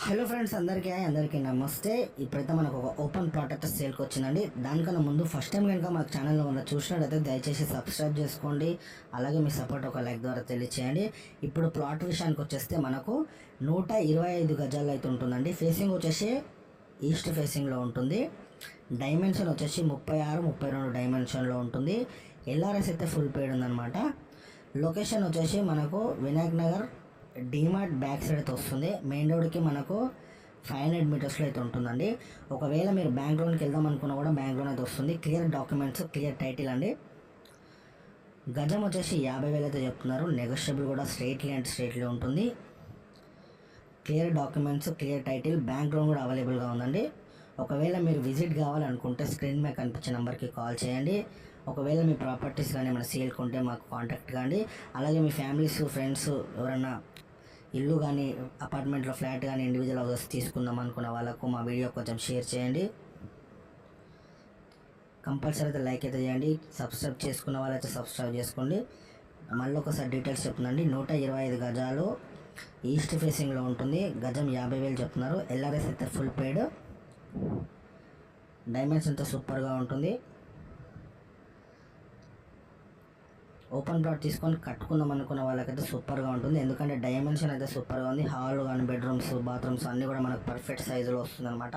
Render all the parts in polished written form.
Hello friends, అందరికీ నమస్తే. ఇప్పుడైతే మనకు ఒక ఓపెన్ ప్లాట్ అయితే సేల్కి వచ్చిందండి. దానికన్నా ముందు ఫస్ట్ టైం కనుక మన ఛానల్లో ఉన్న చూసినట్టయితే దయచేసి సబ్స్క్రైబ్ చేసుకోండి. అలాగే మీ సపోర్ట్ ఒక లైక్ ద్వారా తెలియచేయండి. ఇప్పుడు ప్లాట్ విషయానికి వచ్చేస్తే మనకు 125 గజాలు అయితే ఉంటుందండి. ఫేసింగ్ వచ్చేసి ఈస్ట్ ఫేసింగ్లో ఉంటుంది. డైమెన్షన్ వచ్చేసి 36-32 డైమెన్షన్లో ఉంటుంది. ఎల్ఆర్ఎస్ అయితే ఫుల్ పేడ్ ఉందన్నమాట. లొకేషన్ వచ్చేసి మనకు వినాయక్ నగర్ డీమార్ట్ బ్యాక్ సైడ్ అయితే వస్తుంది. మెయిన్ రోడ్కి మనకు 500 మీటర్స్లో అయితే ఉంటుందండి. ఒకవేళ మీరు బ్యాంక్ లోన్కి వెళ్దాం అనుకున్నా కూడా బ్యాంక్ లోన్ అయితే వస్తుంది. క్లియర్ డాక్యుమెంట్స్, క్లియర్ టైటిల్ అండి. గజం వచ్చేసి 50,000 అయితే చెప్తున్నారు. నెగోషియబుల్ కూడా స్ట్రైట్లీ ఉంటుంది. Clear documents, clear title, bank loan కూడా అవైలబుల్గా ఉందండి. ఒకవేళ మీరు విజిట్ కావాలనుకుంటే స్క్రీన్ మీద కనిపించే నెంబర్కి కాల్ చేయండి. ఒకవేళ మీ ప్రాపర్టీస్ కానీ మన సేల్కి ఉంటే మాకు కాంటాక్ట్ కాండి. అలాగే మీ ఫ్యామిలీస్, ఫ్రెండ్స్ ఎవరన్నా ఇల్లు కానీ అపార్ట్మెంట్లో ఫ్లాట్ కానీ ఇండివిజువల్ హౌసెస్ తీసుకుందాం అనుకున్న వాళ్ళకు మా వీడియో కొంచెం షేర్ చేయండి. కంపల్సరీ అయితే లైక్ అయితే చేయండి. సబ్స్క్రైబ్ చేసుకున్న వాళ్ళైతే సబ్స్క్రైబ్ చేసుకోండి. మళ్ళీ ఒకసారి డీటెయిల్స్ చెప్తున్నాండి. 125 గజాలు ఈస్ట్ ఫేసింగ్లో ఉంటుంది. గజం 50,000 చెప్తున్నారు. ఎల్ఆర్ఎస్ అయితే ఫుల్ పేడ్. డైమెన్షన్ అయితే సూపర్గా ఉంటుంది. ఓపెన్ ప్లాట్ తీసుకొని కట్టుకుందాం అనుకున్న వాళ్ళకైతే సూపర్గా ఉంటుంది. ఎందుకంటే డైమెన్షన్ అయితే సూపర్గా ఉంది. హాల్ కానీ బెడ్రూమ్స్, బాత్రూమ్స్ అన్నీ కూడా మనకు పర్ఫెక్ట్ సైజులో వస్తుంది అనమాట.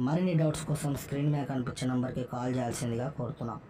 మరిన్ని డౌట్స్ కోసం స్క్రీన్ మీద కనిపించే నెంబర్కి కాల్ చేయాల్సిందిగా కోరుతున్నాం.